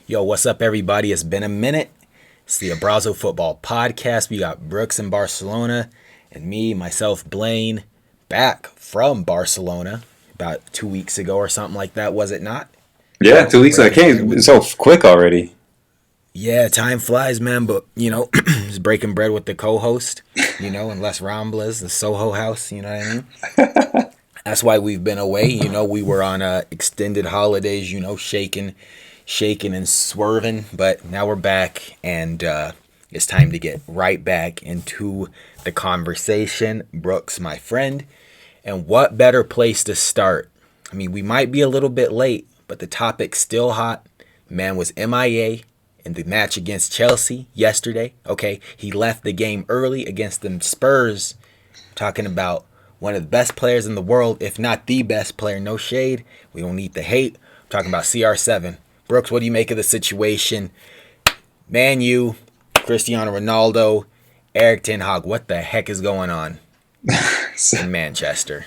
Yo, what's up, everybody? It's been a minute. It's the Abrazo Football Podcast. We got Brooks in Barcelona and me, myself, Blaine, back from Barcelona about 2 weeks ago or something like that, was it not? You Yeah, know, 2 weeks ago. I breaking bread came with. so quick already. Yeah, time flies, man, but, just breaking bread with the co host, in Les Ramblas, the Soho house, you know what I mean? That's why we've been away. We were on extended holidays, shaking and swerving, but now we're back, and it's time to get right back into the conversation. Brooks, my friend, and what better place to start? I mean, we might be a little bit late, but the topic's still hot. Man was MIA in the match against Chelsea yesterday. Okay, he left the game early against the Spurs. Talking about one of the best players in the world, if not the best player. No shade. We don't need the hate. I'm talking about CR7. Brooks, what do you make of the situation? Man U, Cristiano Ronaldo, Eric Ten Hag. What the heck is going on in Manchester?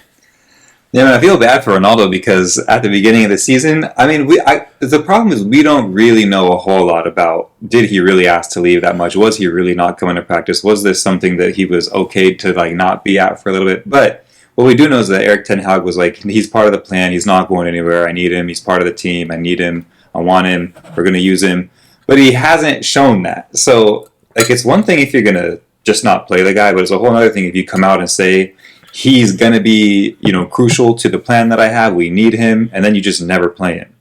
Yeah, man, I feel bad for Ronaldo because at the beginning of the season, I mean, the problem is we don't really know a whole lot about did he really ask to leave that much? Was he really not coming to practice? Was this something that he was okay to not be at for a little bit? But what we do know is that Eric Ten Hag was like, he's part of the plan. He's not going anywhere. I need him. He's part of the team. I need him. I want him. We're going to use him. But he hasn't shown that. So it's one thing if you're going to just not play the guy, but it's a whole other thing if you come out and say, he's going to be, crucial to the plan that I have. We need him. And then you just never play him.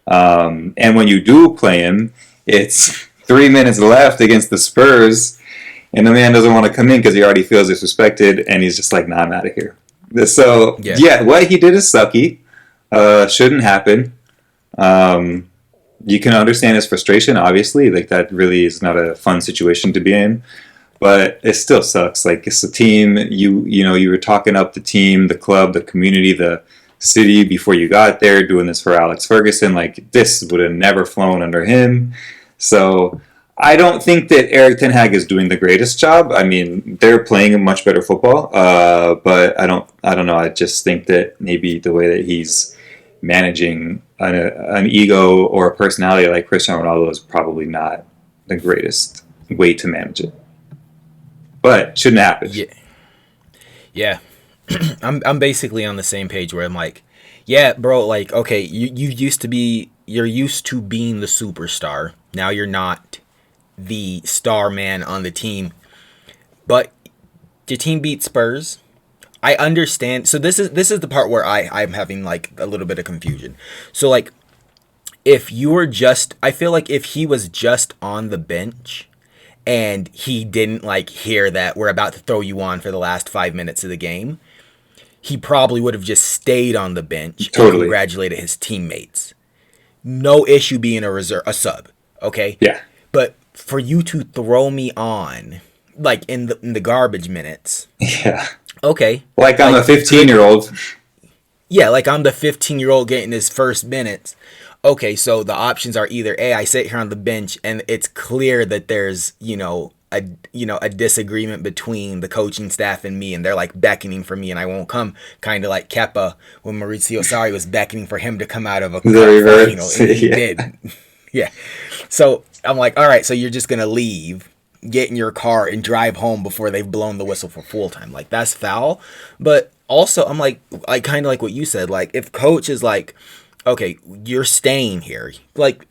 And when you do play him, it's 3 minutes left against the Spurs. And the man doesn't want to come in because he already feels disrespected. And he's just like, nah, I'm out of here. So, yeah, what he did is sucky. Shouldn't happen. You can understand his frustration, obviously. That really is not a fun situation to be in. But it still sucks. It's a team. You were talking up the team, the club, the community, the city before you got there, doing this for Alex Ferguson. This would have never flown under him. So I don't think that Eric Ten Hag is doing the greatest job. I mean, they're playing a much better football. But I don't know. I just think that maybe the way that he's managing an ego or a personality like Cristiano Ronaldo is probably not the greatest way to manage it. But shouldn't happen. Yeah. I'm basically on the same page where I'm like, yeah, bro, okay, you're used to being the superstar. Now you're not the star man on the team. But your team beat Spurs. I understand. So this is the part where I'm having a little bit of confusion. So if you were just, I feel like if he was just on the bench and he didn't hear that we're about to throw you on for the last 5 minutes of the game, he probably would have just stayed on the bench and congratulated his teammates. No issue being a sub, okay? Yeah. But for you to throw me on, in the garbage minutes, yeah, okay. I'm a 15-year-old. Yeah, I'm the 15-year-old getting his first minutes. Okay, so the options are either A, I sit here on the bench and it's clear that there's, a disagreement between the coaching staff and me, and they're beckoning for me and I won't come, kind of like Kepa when Maurizio Sarri was beckoning for him to come out of a cup final, and he did. Yeah. So I'm like, all right, so you're just going to leave, get in your car and drive home before they've blown the whistle for full time. That's foul. But also I'm kind of like what you said, if coach is okay, you're staying here.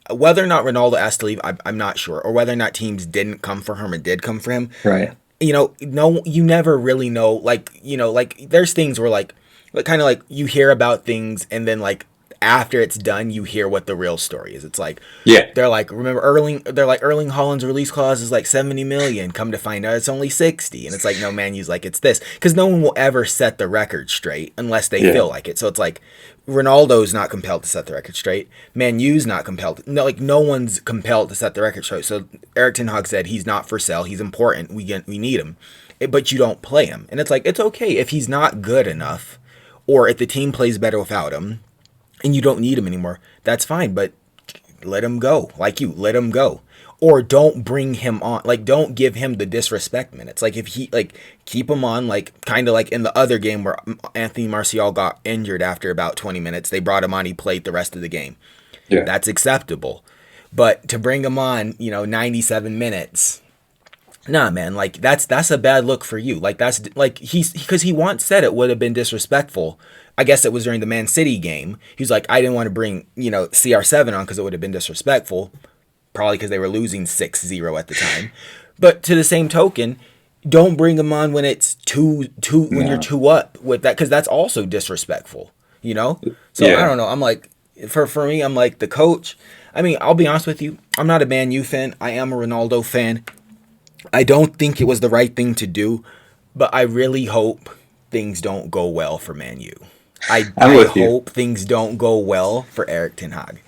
Whether or not Ronaldo asked to leave, I'm not sure. Or whether or not teams didn't come for him or did come for him. Right. No, you never really know. There's things where kind of you hear about things and then after it's done, you hear what the real story is. It's yeah, they're remember Erling Haaland's release clause is 70 million. Come to find out it's only 60. And it's no, Man U's it's this. Because no one will ever set the record straight unless they feel like it. So it's Ronaldo's not compelled to set the record straight. Man U's not compelled. No one's compelled to set the record straight. So Eric Ten Hag said he's not for sale. He's important. We need him. But you don't play him. And it's it's okay if he's not good enough or if the team plays better without him and you don't need him anymore, that's fine. But let him go. Let him go. Or don't bring him on. Don't give him the disrespect minutes. If he, keep him on, kind of in the other game where Anthony Martial got injured after about 20 minutes. They brought him on. He played the rest of the game. Yeah. That's acceptable. But to bring him on, 97 minutes, nah, man, like that's a bad look for you. Like that's like because he once said it would have been disrespectful. I guess it was during the Man City game. He was like, I didn't want to bring CR7 on because it would have been disrespectful, probably because they were losing 6-0 at the time. But to the same token, don't bring him on when it's when you're 2 up with that, because that's also disrespectful. So I don't know. I'm like, for me, I'm like the coach. I mean, I'll be honest with you. I'm not a Man U fan. I am a Ronaldo fan. I don't think it was the right thing to do, but I really hope things don't go well for Man U. I hope things don't go well for Erik ten Hag.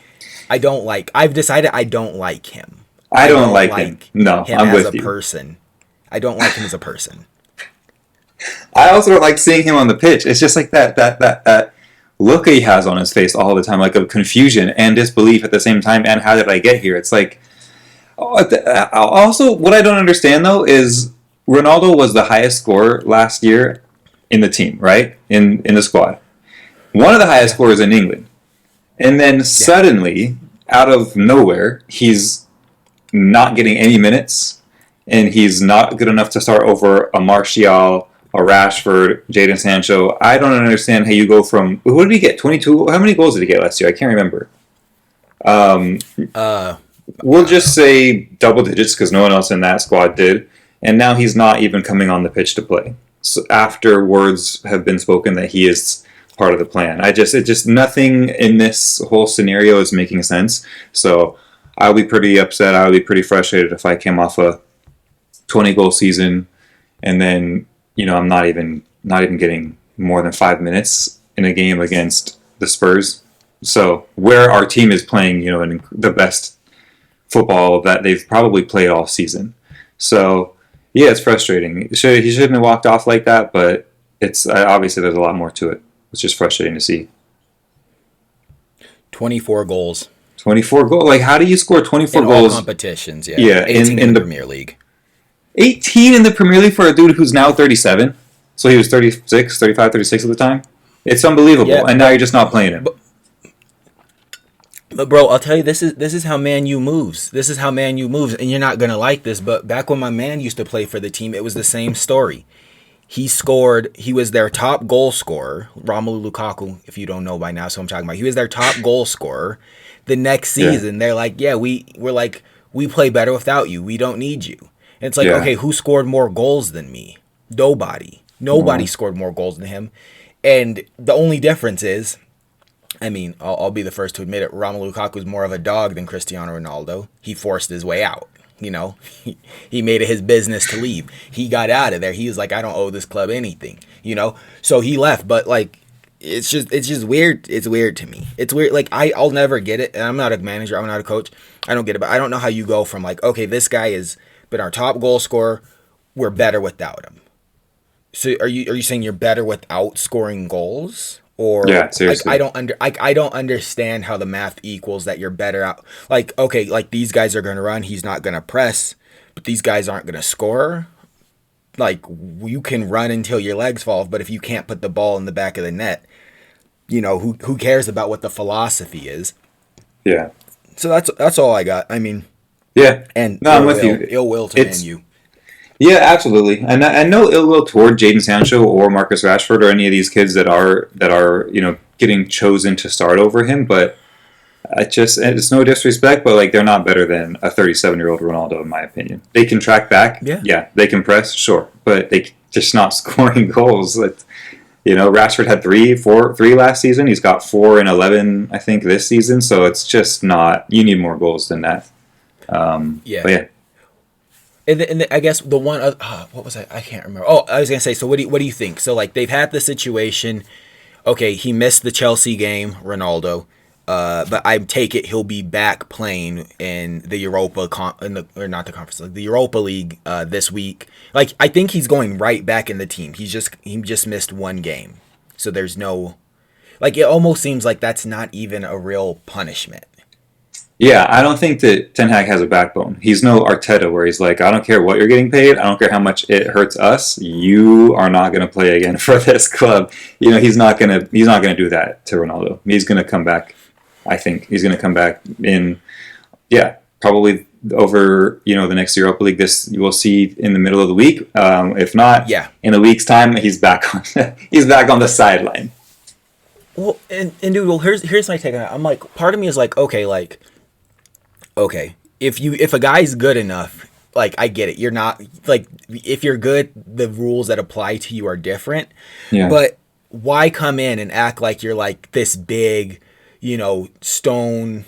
I've decided I don't like him. I don't like him. No, him I'm as with a you. person. I don't like him as a person. I also don't like seeing him on the pitch. It's just like that look he has on his face all the time, like of confusion and disbelief at the same time. And how did I get here? It's like, also, what I don't understand though is Ronaldo was the highest scorer last year in the team, right? In the squad, one of the highest scorers in England, and then suddenly, out of nowhere, he's not getting any minutes, and he's not good enough to start over a Martial, a Rashford, Jadon Sancho. I don't understand how you go from, who did he get? 22? How many goals did he get last year? I can't remember. We'll just say double digits because no one else in that squad did. And now he's not even coming on the pitch to play. So after words have been spoken that he is part of the plan. It just nothing in this whole scenario is making sense. So I'll be pretty upset. I'll be pretty frustrated if I came off a 20-goal season and then, I'm not even getting more than 5 minutes in a game against the Spurs. So where our team is playing, in the best football that they've probably played all season. So yeah, it's frustrating. He shouldn't have walked off like that, but it's obviously there's a lot more to it. It's just frustrating to see. 24 goals. 24 goals. Like, how do you score 24 in goals? All competitions, yeah. Yeah, 18 in the Premier League. 18 in the Premier League for a dude who's now 37. So he was 36, 35, 36 at the time. It's unbelievable. Yeah, and now you're just not playing him. But bro, I'll tell you, this is how Man U moves. This is how Man U moves, and you're not gonna like this. But back when my man used to play for the team, it was the same story. He was their top goal scorer, Romelu Lukaku, if you don't know by now, so I'm talking about. He was their top goal scorer. The next season, they're like, we play better without you. We don't need you. And it's like, okay, who scored more goals than me? Nobody. Nobody scored more goals than him. And the only difference is, I mean, I'll be the first to admit it, Romelu Lukaku is more of a dog than Cristiano Ronaldo. He forced his way out. He made it his business to leave. He got out of there. He was like, I don't owe this club anything, So he left. But like, it's just weird. It's weird to me. It's weird. Like I'll never get it. And I'm not a manager. I'm not a coach. I don't get it. But I don't know how you go from like, okay, this guy has been our top goal scorer. We're better without him. So are you saying you're better without scoring goals? Or seriously. I don't understand how the math equals that you're better out. Like, okay, like these guys are gonna run, he's not gonna press, but these guys aren't gonna score. Like, you can run until your legs fall off, but if you can't put the ball in the back of the net, who cares about what the philosophy is? Yeah. So that's all I got. I mean, yeah. And no, I'm with you. Ill will to Man U. Yeah, absolutely. And I know ill will toward Jadon Sancho or Marcus Rashford or any of these kids that are getting chosen to start over him, but it's no disrespect, but like they're not better than a 37-year-old Ronaldo in my opinion. They can track back, yeah, they can press, sure, but they just not scoring goals. Rashford had three last season. He's got 4 and 11, I think, this season. So it's just not. You need more goals than that. But yeah. And I guess the one, what was I can't remember. Oh, I was gonna say. So what do you think? So like they've had the situation. Okay, he missed the Chelsea game, Ronaldo. But I take it he'll be back playing in the the Europa League this week. Like I think he's going right back in the team. He just missed one game, so there's no. Like it almost seems like that's not even a real punishment. Yeah, I don't think that Ten Hag has a backbone. He's no Arteta where he's like, I don't care what you're getting paid. I don't care how much it hurts us. You are not going to play again for this club. He's not going to do that to Ronaldo. He's going to come back I think he's going to come back in, probably over the next Europa League. This you will see in the middle of the week. If not, Yeah. in a week's time, he's back on he's back on the sideline. Well, and dude, well, here's my take on it. I'm like, part of me is like, okay, if a guy's good enough, like I get it. You're not like if you're good, the rules that apply to you are different. Yeah. But why come in and act like you're like this big, stone,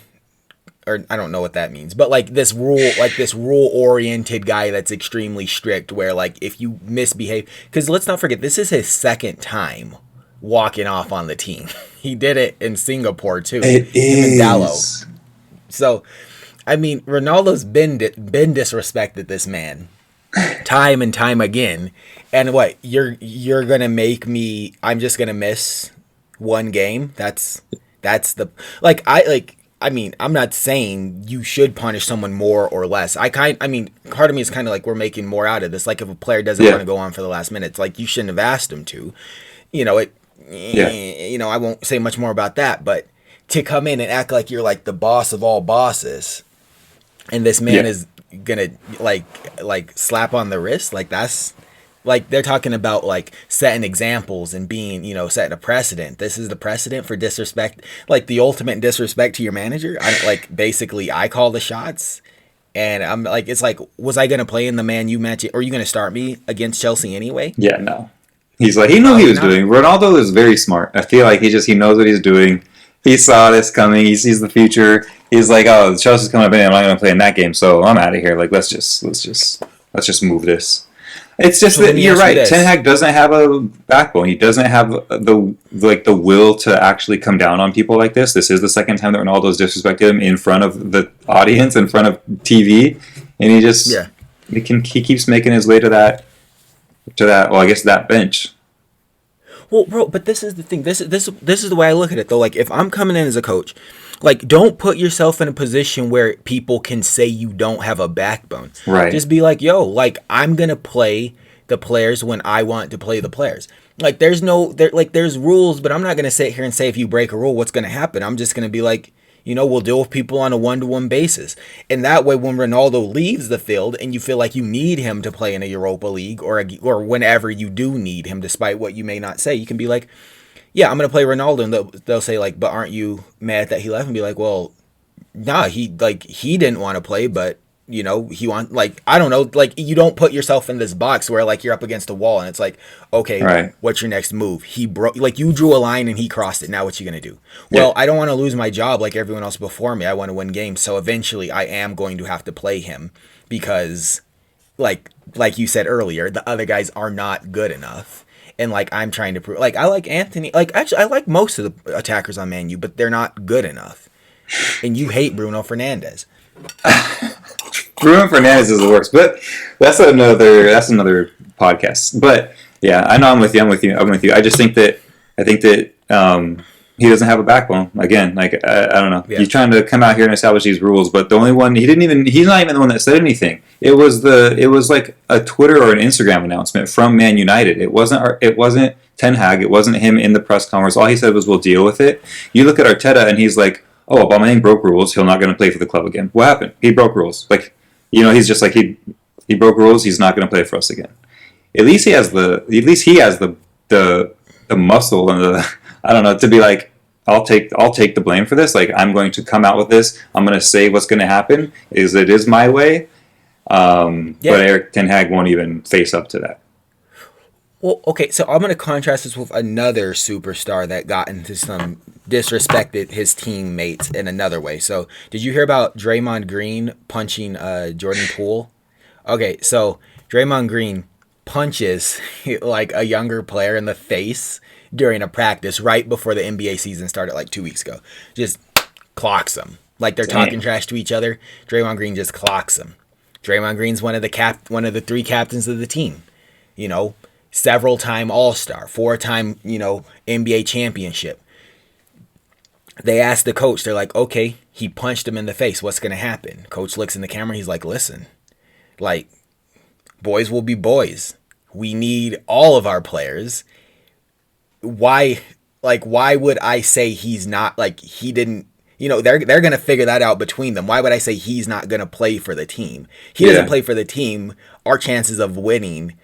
or I don't know what that means, but like this rule oriented guy that's extremely strict where like if you misbehave, because let's not forget, this is his second time walking off on the team. He did it in Singapore too. It Him and Dallo. is. So, I mean, Ronaldo's been disrespected this man time and time again. And what, you're gonna make me? I'm just gonna miss one game. That's the I mean, I'm not saying you should punish someone more or less. Part of me is kind of like we're making more out of this. Like if a player doesn't want to go on for the last minute, it's like you shouldn't have asked him to. I won't say much more about that, but to come in and act like you're like the boss of all bosses, and this man is gonna like slap on the wrist, like that's like they're talking about like setting examples and being, setting a precedent. This is the precedent for disrespect, like the ultimate disrespect to your manager. Basically I call the shots. And I'm like, it's like, was I gonna play in the Man U match, or are you gonna start me against Chelsea anyway? Yeah, no. He's like, he knew what he was doing. Ronaldo is very smart. I feel like he knows what he's doing. He saw this coming. He sees the future. He's like, oh, Chelsea's coming up in. I'm not going to play in that game, so I'm out of here. Like, let's just move this. It's just that you're right. Ten Hag doesn't have a backbone. He doesn't have the will to actually come down on people like this. This is the second time that Ronaldo's disrespected him in front of the audience, in front of TV, and he keeps making his way to that. Well, I guess that bench. Well, bro, but this is the thing. This is the way I look at it, though. Like, if I'm coming in as a coach, like, don't put yourself in a position where people can say you don't have a backbone. Right. Just be like, yo, like, I'm gonna play the players when I want to play the players. Like, there's rules, but I'm not gonna sit here and say if you break a rule, what's gonna happen. I'm just gonna be like, we'll deal with people on a one-to-one basis. And that way, when Ronaldo leaves the field and you feel like you need him to play in a Europa League or whenever you do need him, despite what you may not say, you can be like, yeah, I'm going to play Ronaldo. And they'll say, like, but aren't you mad that he left? And be like, well, nah, he didn't want to play, but, he I don't know, like, you don't put yourself in this box where, like, you're up against a wall and it's like, okay, right. What's your next move? He broke, like, you drew a line and he crossed it. Now what you going to do? Well, I don't want to lose my job like everyone else before me. I want to win games. So eventually I am going to have to play him because, like you said earlier, the other guys are not good enough. And, like, I'm trying to prove, like, I like Anthony, like, actually, I like most of the attackers on Man U, but they're not good enough. And you hate Bruno Fernandes. Bruno Fernandes is the worst, but that's another podcast. But yeah, I know I'm with you. I just think that he doesn't have a backbone. Again, like I don't know. Yeah. He's trying to come out here and establish these rules, but the only one he's not even the one that said anything. It was like a Twitter or an Instagram announcement from Man United. It wasn't Ten Hag. It wasn't him in the press conference. All he said was, "We'll deal with it." You look at Arteta, and he's like, "Oh, Aubameyang broke rules. He's not going to play for the club again." What happened? He broke rules. Like, he's just like he broke rules. He's not going to play for us again. At least he has the muscle and the I don't know to be like, I'll take the blame for this. Like, I'm going to come out with this. I'm going to say what's going to happen. It is my way. But Eric Ten Hag won't even face up to that. Well, okay, so I'm going to contrast this with another superstar that got into some disrespected his teammates in another way. So, did you hear about Draymond Green punching Jordan Poole? Okay, so Draymond Green punches like a younger player in the face during a practice right before the NBA season started like 2 weeks ago. Just clocks him. Like they're talking trash to each other. Draymond Green just clocks him. Draymond Green's one of the three captains of the team. Several-time All-Star, 4-time, NBA championship. They asked the coach, they're like, okay, he punched him in the face. What's going to happen? Coach looks in the camera. He's like, listen, like, boys will be boys. We need all of our players. Why would I say he's not, like, he didn't, They're going to figure that out between them. Why would I say he's not going to play for the team? He Yeah. doesn't play for the team. Our chances of winning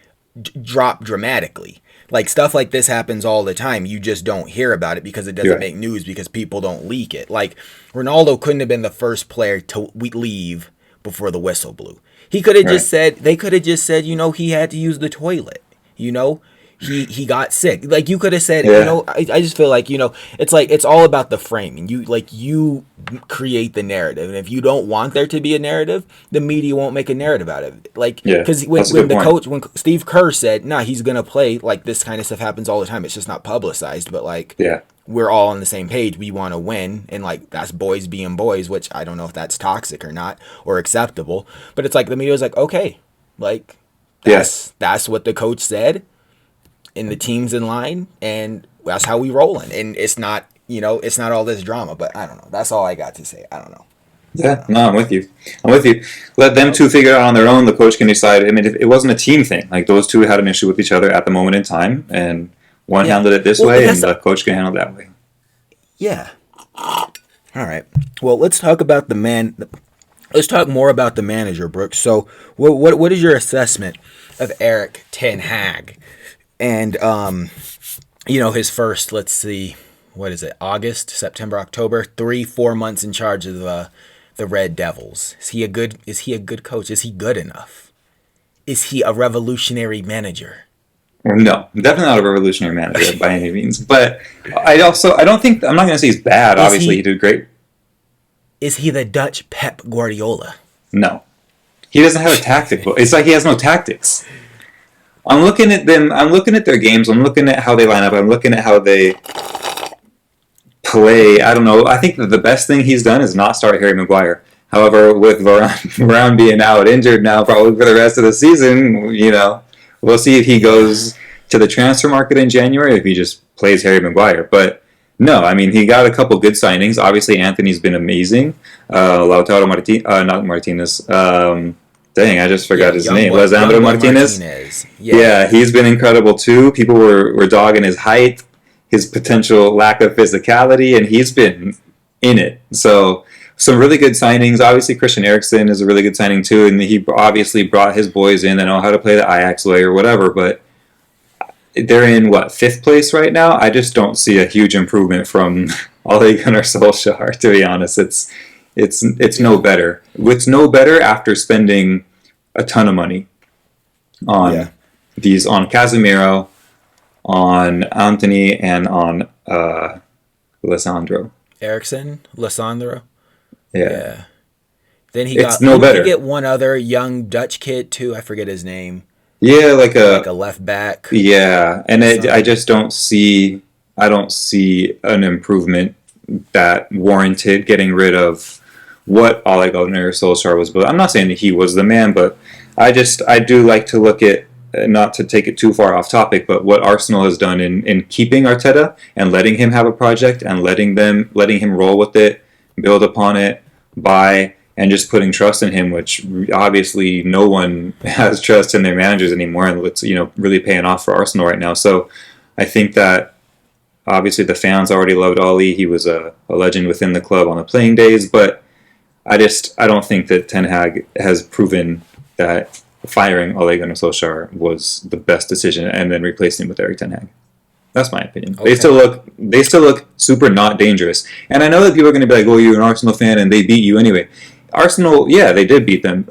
drop dramatically. Like, stuff like this happens all the time. You just don't hear about it because it doesn't Yeah. make news, because people don't leak it. Like, Ronaldo couldn't have been the first player to leave before the whistle blew. He could have Right. just said, they could have just said, he had to use the toilet. He got sick. Like, you could have said, Yeah. I just feel like, it's like, it's all about the framing. You create the narrative. And if you don't want there to be a narrative, the media won't make a narrative out of it. Like, Yeah, because that's a when good the point. coach, when Steve Kerr said, nah, he's going to play, like, this kind of stuff happens all the time. It's just not publicized, but like, Yeah. we're all on the same page. We want to win. And like, that's boys being boys, which I don't know if that's toxic or not, or acceptable, but it's like, the media was like, okay, like, that's what the coach said, and the team's in line, and that's how we rolling. And it's not, it's not all this drama. But I don't know. That's all I got to say. I don't know. Yeah, no, I'm with you. Let them two figure it out on their own. The coach can decide. I mean, if it wasn't a team thing. Like, those two had an issue with each other at the moment in time, and one handled it this way, and the coach can handle it that way. Yeah. All right. Well, let's talk about the man. Let's talk more about the manager, Brooks. So, what is your assessment of Erik ten Hag? And his first, let's see, what is it? August, September, October, 3-4 months in charge of the Red Devils. Is he a good coach? Is he good enough? Is he a revolutionary manager? No, definitely not a revolutionary manager by any means. But I don't think, I'm not going to say he's bad. Obviously, he did great. Is he the Dutch Pep Guardiola? No. He doesn't have a tactic. It's like he has no tactics. I'm looking at them. I'm looking at their games. I'm looking at how they line up. I'm looking at how they play. I don't know. I think that the best thing he's done is not start Harry Maguire. However, with Varane being out injured now probably for the rest of the season, we'll see if he goes to the transfer market in January, if he just plays Harry Maguire. But no, I mean, he got a couple good signings. Obviously, Anthony's been amazing. Lautaro not Martinez. Dang, I just forgot his name. Lisandro Martinez. Yeah, he's been incredible too. People were dogging his height, his potential lack of physicality, and he's been in it. So, some really good signings. Obviously, Christian Eriksen is a really good signing too, and he obviously brought his boys in that know how to play the Ajax way or whatever, but they're in, 5th place right now? I just don't see a huge improvement from Ole Gunnar Solskjaer, to be honest. It's no better. It's no better after spending a ton of money on on Casemiro, on Anthony, and on Lisandro. Lisandro. Yeah. Then he it's no better. He get one other young Dutch kid too. I forget his name. Yeah, like a left back. Yeah, and I just don't see. I don't see an improvement that warranted getting rid of what Ole Gunnar Solskjaer was. But I'm not saying that he was the man, but I do like to look at, not to take it too far off topic, but what Arsenal has done in keeping Arteta and letting him have a project and letting him roll with it, build upon it, buy, and just putting trust in him, which obviously no one has trust in their managers anymore, and it's really paying off for Arsenal right now. So I think that obviously the fans already loved Ollie. He was a legend within the club on the playing days, but I don't think that Ten Hag has proven that firing Ole Gunnar Solskjaer was the best decision, and then replacing him with Erik Ten Hag. That's my opinion. Okay. They still look super not dangerous. And I know that people are going to be like, "Oh, you're an Arsenal fan, and they beat you anyway." Arsenal, yeah, they did beat them.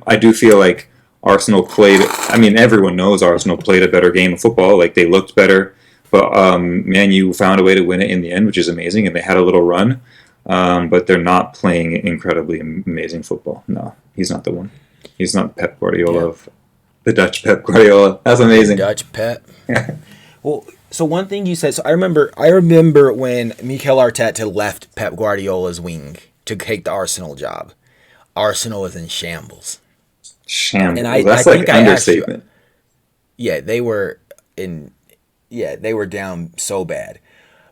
I do feel like Arsenal played. I mean, everyone knows Arsenal played a better game of football. Like, they looked better, but Man U found a way to win it in the end, which is amazing. And they had a little run, but they're not playing incredibly amazing football. No, he's not the one. He's not Pep Guardiola of the Dutch Pep Guardiola. That's amazing. Dutch Pep. Well, so one thing you said. So I remember when Mikel Arteta left Pep Guardiola's wing to take the Arsenal job. Arsenal was in shambles. Shambles. And That's like an understatement. They were down so bad.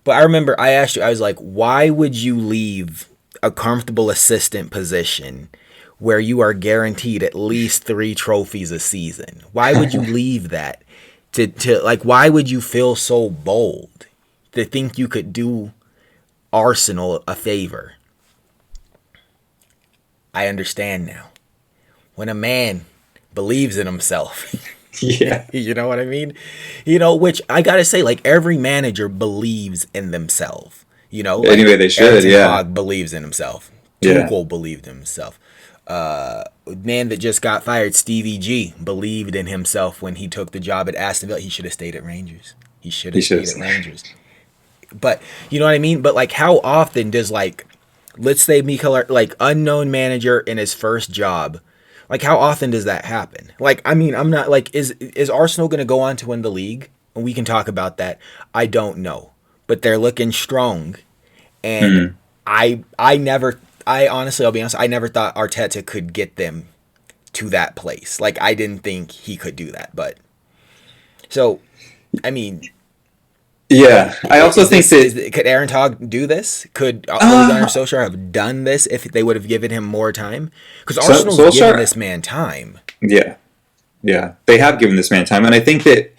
But I remember I asked you, I was like, why would you leave a comfortable assistant position where you are guaranteed at least 3 trophies a season? Why would you leave that? Why would you feel so bold to think you could do Arsenal a favor I understand now. When a man believes in himself, Yeah. you know what I mean? You know, which I gotta say, like every manager believes in themselves. You know, like Anyway, they should. Eric Ten Yeah. Hag believes in himself. Yeah. Tuchel believed in himself. Man that just got fired, Stevie G, believed in himself when he took the job at Aston Villa. He should have stayed at Rangers. He should He have should. stayed at Rangers. But you know what I mean? But like, how often does like, let's say Mikel, like unknown manager in his first job, like how often does that happen? Like, I mean, I'm not like, is Arsenal going to go on to win the league? And we can talk about that. I don't know, but they're looking strong, and Hmm. I honestly, I'll be honest, I never thought Arteta could get them to that place. Like, I didn't think he could do that, but so, I mean, Yeah. I also is think this that. could Aaron Todd do this? Could Ole Gunnar Uh, Solskjaer have done this if they would have given him more time? Because so, Arsenal's given Solskjaer. this man time. Yeah. Yeah. They have given this man time, and I think that.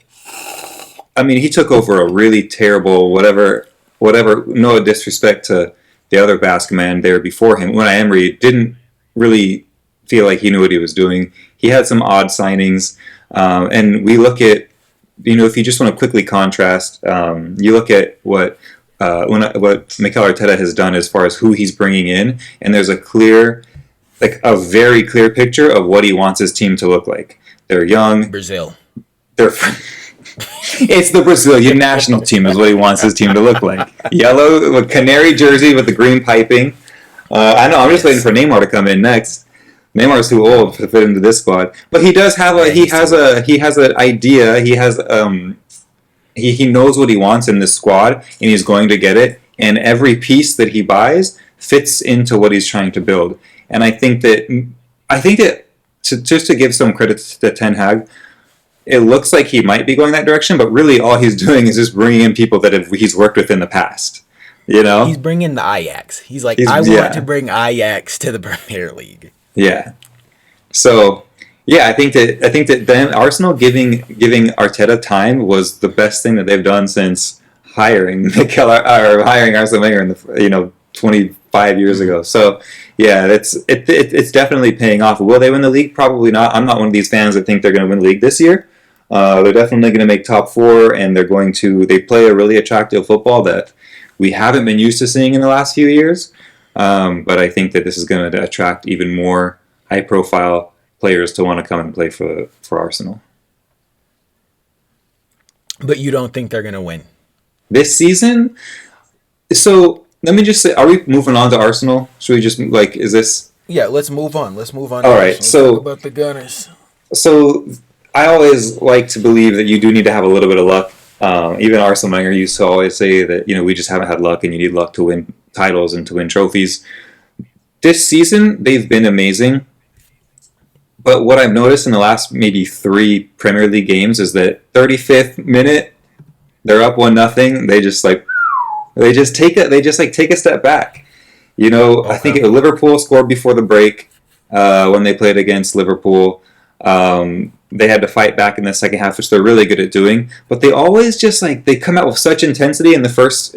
I mean, he took over a really terrible whatever. Whatever. No disrespect to the other Basque man there before him. Unai Emery didn't really feel like he knew what he was doing. He had some odd signings, and we look at if you just want to quickly contrast, you look at what Mikel Arteta has done as far as who he's bringing in, and there's a very clear picture of what he wants his team to look like. They're young. Brazil. They're it's the Brazilian national team is what he wants his team to look like. Yellow with canary jersey with the green piping. I know. I'm just waiting for Neymar to come in next. Neymar's too old to fit into this squad, but he does have a Yeah, he he's has too old. a he has an idea. He has he knows what he wants in this squad, and he's going to get it. And every piece that he buys fits into what he's trying to build. And I think that just to give some credit to Ten Hag, it looks like he might be going that direction, but really all he's doing is just bringing in people that he's worked with in the past. You He's know, bringing the Ajax. He's like, he's I want yeah, to bring Ajax to the Premier League. yeah. So yeah, I think that then Arsenal giving Arteta time was the best thing that they've done since hiring hiring Arsene Wenger in the 25 years Mm-hmm. ago. So yeah, it's definitely paying off. Will they win the league? Probably not. I'm not one of these fans that think they're going to win the league this year. They're definitely going to make top four, and they play a really attractive football that we haven't been used to seeing in the last few years. But I think that this is going to attract even more high profile players to want to come and play for Arsenal But you don't think they're going to win? this season. So let me just say, are we moving on to Arsenal? Should we just is this Yeah, let's move on. Let's move on to all right? Arsenal. Let's talk So about the Gunners. so I always like to believe that you do need to have a little bit of luck. Even Arsene Wenger used to always say that we just haven't had luck, and you need luck to win titles and to win trophies. This season they've been amazing. But what I've noticed in the last maybe 3 Premier League games is that 35th minute they're up 1-0. They just take a step back. I think Okay. Liverpool scored before the break when they played against Liverpool. They had to fight back in the second half, which they're really good at doing. But they always they come out with such intensity in the first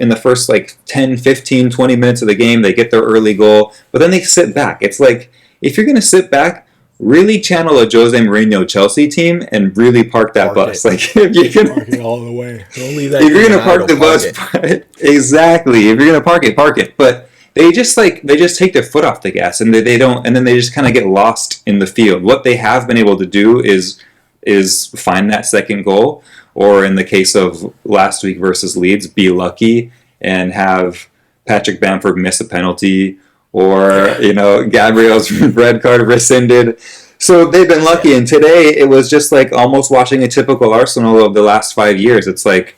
10, 15, 20 minutes of the game. They get their early goal, but then they sit back. It's like if you're going to sit back, really channel a Jose Mourinho Chelsea team and really park that Park bus. it. Like if you're going Park it all the way. Don't leave that if you're thing gonna park idle. the Park bus, it. exactly. If you're gonna park it. But they just take their foot off the gas, and they don't, and then they just kind of get lost in the field. What they have been able to do is find that second goal, or in the case of last week versus Leeds, be lucky and have Patrick Bamford miss a penalty, or Gabriel's red card rescinded. So they've been lucky, Yeah. and today it was just like almost watching a typical Arsenal of the last 5 years. It's like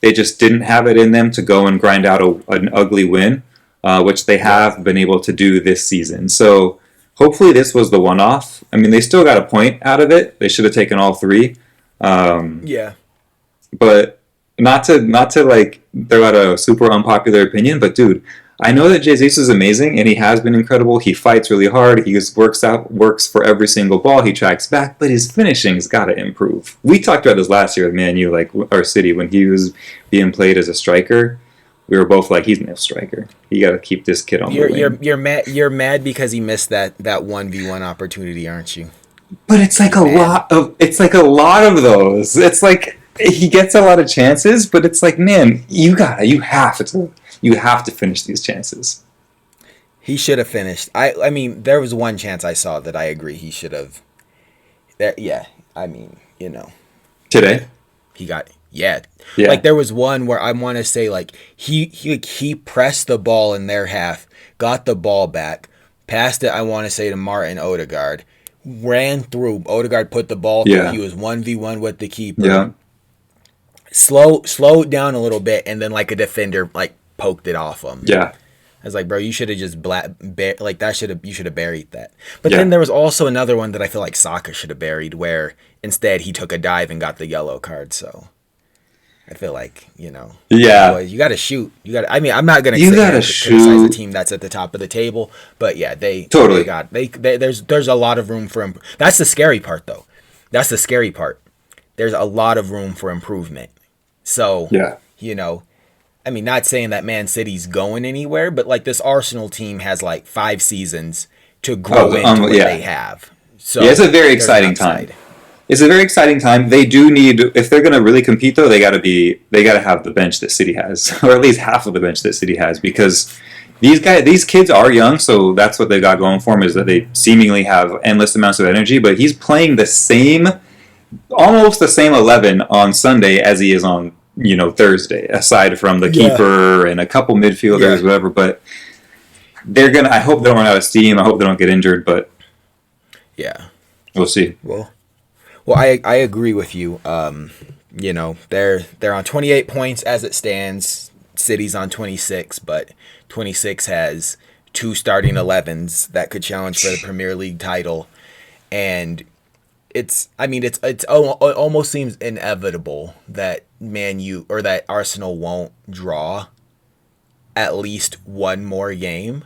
they just didn't have it in them to go and grind out an ugly win, which they Yeah. have been able to do this season. So hopefully this was the one-off. I mean, they still got a point out of it. They should have taken all three, Yeah. but not to like throw out a super unpopular opinion. But dude, I know that Jesus is amazing, and he has been incredible. He fights really hard. He just works for every single ball. He tracks back, but his finishing's got to improve. We talked about this last year with Man U, like our City, when he was being played as a striker. we were both like, he's no striker. You got to keep this kid on the wing. You're mad because he missed that 1v1 opportunity, aren't you? But it's like a lot of those. It's like he gets a lot of chances, but it's like, man, you have to finish these chances. He should have finished. I mean, there was one chance I saw that I agree he should have. Yeah, I mean, Today, he got Like there was one where I want to say like he pressed the ball in their half, got the ball back, passed it. I want to say to Martin Odegaard, ran through. Odegaard put the ball through. He was 1v1 with the keeper. Yeah. Slowed down a little bit, and then like a defender like poked it off him. Yeah. I was like, bro, you should have just you should have buried that. But then there was also another one that I feel like Saka should have buried, where instead he took a dive and got the yellow card. So I feel like you got to shoot. I mean, I'm not gonna criticize the team that's at the top of the table, but yeah, there's a lot of room for. That's the scary part, though. That's the scary part. There's a lot of room for improvement. So I mean, not saying that Man City's going anywhere, but like this Arsenal team has like 5 seasons to grow into what they have. So it's a very exciting time. It's a very exciting time. They do need, if they're going to really compete, though, they got to have the bench that City has, or at least half of the bench that City has, because these kids are young, so that's what they got going for them, is that they seemingly have endless amounts of energy. But he's playing almost the same 11 on Sunday as he is on Thursday, aside from the keeper and a couple midfielders, whatever. But I hope they don't run out of steam. I hope they don't get injured, but we'll see. Well, I agree with you. They're on 28 points as it stands. City's on 26, but 26 has 2 starting 11s that could challenge for the Premier League title, and it almost seems inevitable that Man U or that Arsenal won't draw at least one more game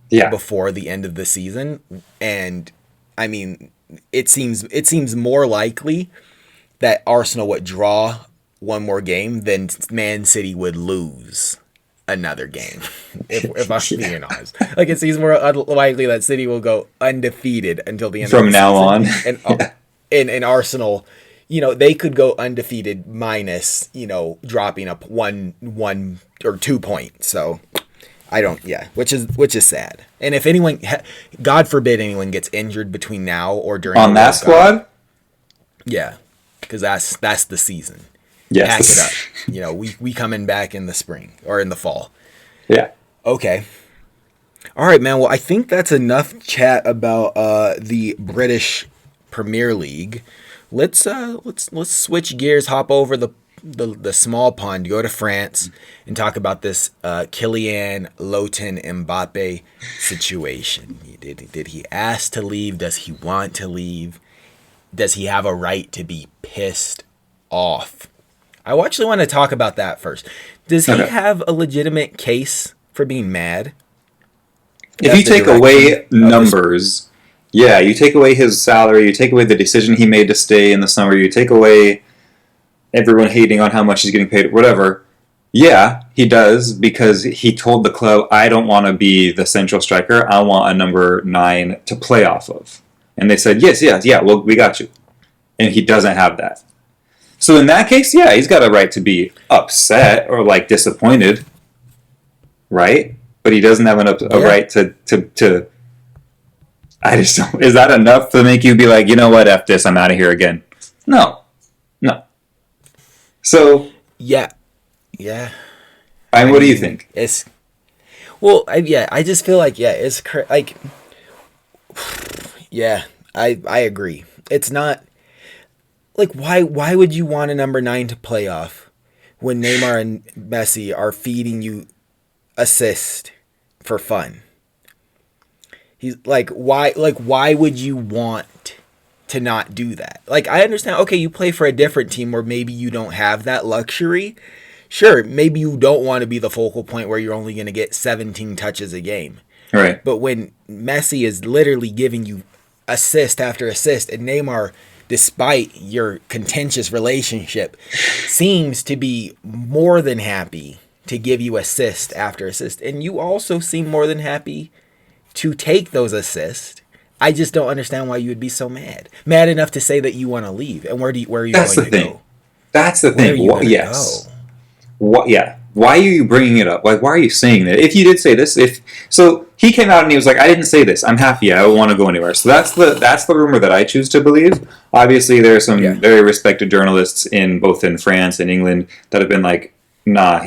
before the end of the season. And I mean, it seems more likely that Arsenal would draw one more game than Man City would lose another game. If I'm being honest, like it seems more likely that City will go undefeated until the end. From now on, and Arsenal, they could go undefeated minus, dropping up one or 2 points. So which is sad. And if anyone, God forbid, anyone gets injured between now or during on that squad, because that's the season. Yes. Pack it up. We coming back in the spring or in the fall. Yeah. Okay. All right, man. Well, I think that's enough chat about the British Premier League. Let's switch gears, hop over the small pond, go to France, and talk about this Kylian Lotin Mbappe situation. Did he ask to leave? Does he want to leave? Does he have a right to be pissed off? I actually want to talk about that first. Does he have a legitimate case for being mad? If you take away numbers, you take away his salary, you take away the decision he made to stay in the summer, you take away everyone hating on how much he's getting paid, whatever. Yeah, he does, because he told the club, I don't want to be the central striker, I want a number 9 to play off of. And they said, yes, well, we got you. And he doesn't have that. So in that case, he's got a right to be upset or like disappointed, right? But he doesn't have a right to. I just don't. Is that enough to make you be like, you know what, F this, I'm out of here again? No. So yeah. I mean, what do you think? I just feel like it's like I agree. It's not. Like, why would you want a number 9 to play off when Neymar and Messi are feeding you assist for fun? He's like, why would you want to not do that? Like, I understand, okay, you play for a different team where maybe you don't have that luxury. Sure, maybe you don't want to be the focal point where you're only going to get 17 touches a game. Right. But when Messi is literally giving you assist after assist, and Neymar, despite your contentious relationship, seems to be more than happy to give you assist after assist, and you also seem more than happy to take those assists. I just don't understand why you would be so mad enough to say that you want to leave. And where are you That's going the to thing. go? That's the Where are thing. you going to Yes. go? What? Yeah. Why are you bringing it up? Like, why are you saying that? If you did say this, if so, he came out and he was like, "I didn't say this. I'm happy. I don't want to go anywhere." So that's the rumor that I choose to believe. Obviously, there are some Yeah. very respected journalists in both in France and England that have been like, "Nah,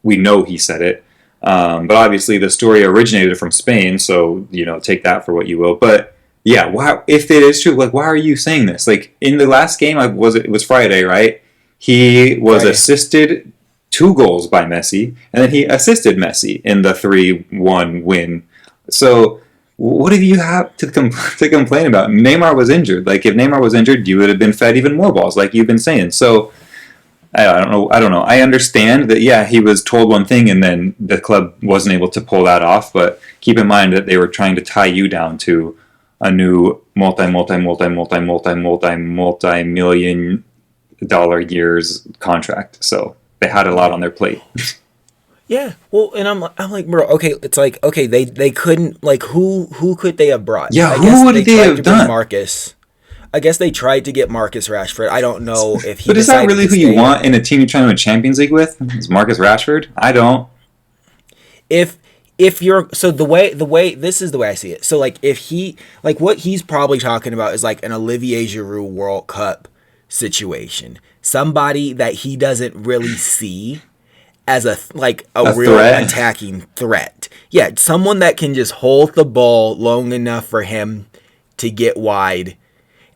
we know he said it." But obviously, the story originated from Spain, so take that for what you will. But yeah, why? If it is true, like, why are you saying this? Like in the last game, it was Friday, right? He was Friday. assisted 2 goals by Messi, and then he assisted Messi in the 3-1 win. So, what do you have to complain about? Neymar was injured. Like, if Neymar was injured, you would have been fed even more balls, like you've been saying. So, I don't know. I don't know. I understand that, yeah, he was told one thing, and then the club wasn't able to pull that off. But keep in mind that they were trying to tie you down to a new multi-million dollar years contract. So they had a lot on their plate. Yeah, well, and I'm like, bro, okay, it's like, okay, they couldn't, like, who could they have brought? Yeah, I who guess would they they tried have to bring done? Marcus. I guess they tried to get Marcus Rashford. I don't know if he But is that decided really to who you stay. want in a team you're trying to win Champions League with? Is Marcus Rashford? I don't. If you're, so the way this is the way I see it. So like if he, like, what he's probably talking about is like an Olivier Giroud World Cup situation. Somebody that he doesn't really see as a A real threat? attacking threat. Yeah, someone that can just hold the ball long enough for him to get wide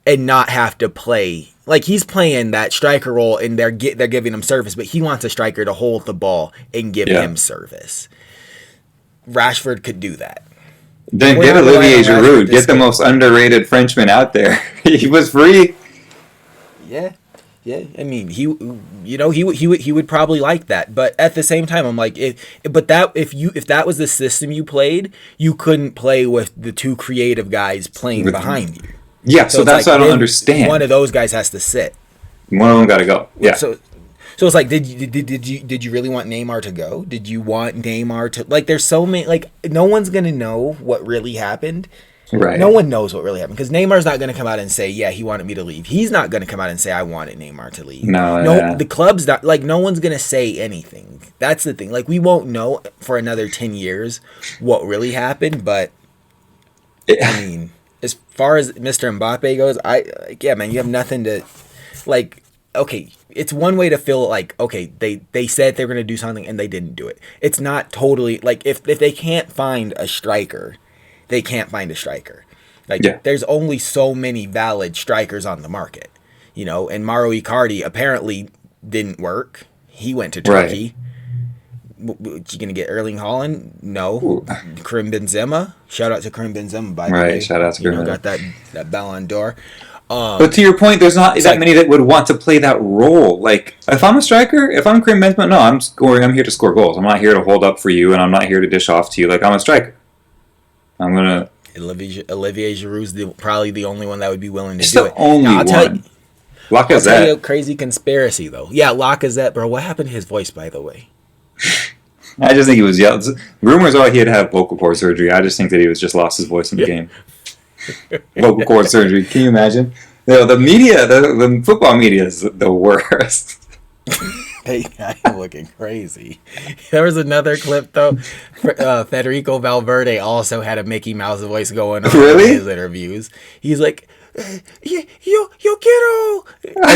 and not have to play. Like, he's playing that striker role and they're giving him service, but he wants a striker to hold the ball and give Yeah. him service. Rashford could do that. Then We're get not relying Olivier on Rashford Giroud. to Get the score. most underrated Frenchman out there. He was free. Yeah. Yeah, I mean, he would probably like that, but at the same time, I'm like, if that was the system you played, you couldn't play with the two creative guys playing behind you. Yeah, So so it's that's like what I don't then one understand. of those guys has to sit. One of them got to go. Yeah. So it's like, did you really want Neymar to go? Did you want Neymar to, like? There's so many, like, no one's gonna know what really happened. Right. No one knows what really happened because Neymar's not going to come out and say, yeah, he wanted me to leave. He's not going to come out and say, I wanted Neymar to leave. No, No, yeah. the club's not, like, no one's going to say anything. That's the thing. Like, we won't know for another 10 years what really happened, but I mean, as far as Mr. Mbappe goes, yeah, man, you have nothing to, like, okay, it's one way to feel like, okay, they said they were going to do something and they didn't do it. It's not totally, like, if they can't find a striker, they can't find a striker. Like, Yeah. there's only so many valid strikers on the market, and Mauro Icardi apparently didn't work. He went to Turkey. Right. You gonna get Erling Haaland? No. Ooh. Karim Benzema. Shout out to Karim Benzema, by the Right, way. shout out to Karim. Got that Ballon d'Or. But to your point, there's not that many that would want to play that role. Like, if I'm a striker, if I'm Karim Benzema, no, I'm scoring. I'm here to score goals. I'm not here to hold up for you, and I'm not here to dish off to you. Like, I'm a striker. I'm gonna. Olivier Giroud's probably the only one that would be willing to It's do the it. only Now, one. I'll tell you a Lacazette. crazy conspiracy though. Yeah, Lacazette, bro. What happened to his voice, by the way? I just think he was yelling. Rumors are he had to have vocal cord surgery. I just think that he was just lost his voice in the game. Vocal cord surgery. Can you imagine? The media, the football media is the worst. Hey, I'm looking crazy. There was another clip though. Federico Valverde also had a Mickey Mouse voice going on Really? in his interviews. He's like, yo quiero.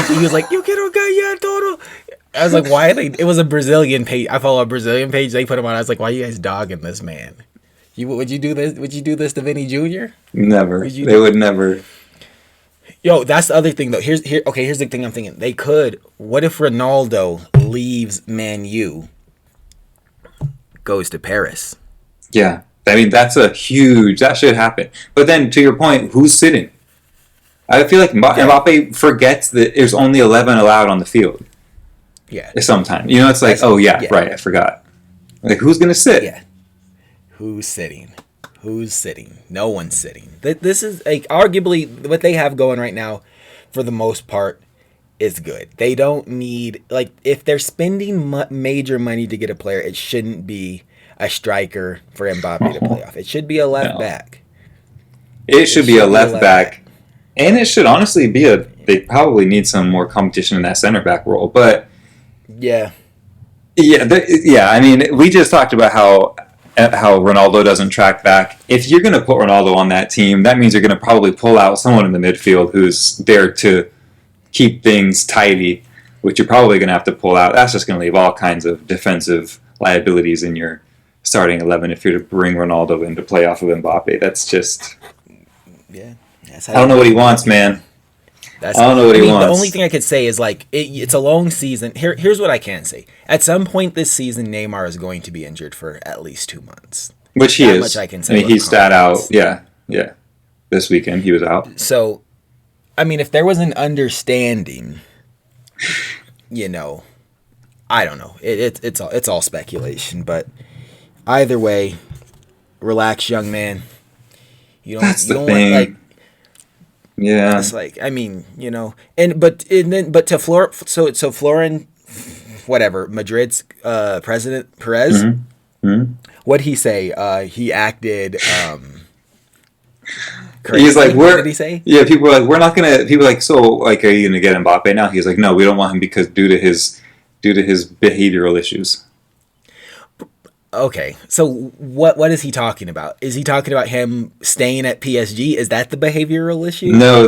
He was like, yo quiero gallar todo. I was like, why are they? It was a Brazilian page. I follow a Brazilian page. They put him on. I was like, why are you guys dogging this man? Would you do this? Would you do this to Vinny Jr.? Never. They would never. Yo, that's the other thing though. Here's the thing I'm thinking. They could. What if Ronaldo leaves Man U, goes to Paris? Yeah, I mean that should happen. But then, to your point, who's sitting? I feel like Mbappe forgets that there's only 11 allowed on the field. Yeah. Sometimes, it's like, right, I forgot. Like, who's gonna sit? Yeah. Who's sitting? Who's sitting? No one's sitting. This is like arguably what they have going right now, for the most part, is good. They don't need, like, if they're spending major money to get a player, it shouldn't be a striker for Mbappe to play off. It should be a left No. back. It should be a left back. And it should honestly be they probably need some more competition in that center back role. But yeah. Yeah, I mean, we just talked about how Ronaldo doesn't track back. If you're going to put Ronaldo on that team, that means you're going to probably pull out someone in the midfield who's there to keep things tidy, which you're probably going to have to pull out. That's just going to leave all kinds of defensive liabilities in your starting 11 if you're to bring Ronaldo in to play off of Mbappe. That's just... Yeah. I don't know what he wants, man. I don't know what he wants. The only thing I could say is, like, it's a long season. Here's what I can say. At some point this season, Neymar is going to be injured for at least 2 months. Which he is. Much I can say. I mean, he sat out. Yeah. This weekend he was out. So, I mean, if there was an understanding, I don't know. It's all speculation. But either way, relax, young man. That's the thing. Want, like, yeah, it's like, I mean, but to Florin, whatever, Madrid's president Perez, what'd he say? He acted crazy. He's like, what did he say? Yeah, people are like, we're not gonna. People are like, so, like, are you gonna get Mbappe now? He's like, no, we don't want him because due to his behavioral issues. Okay, so what is he talking about? Is he talking about him staying at PSG? Is that the behavioral issue? No,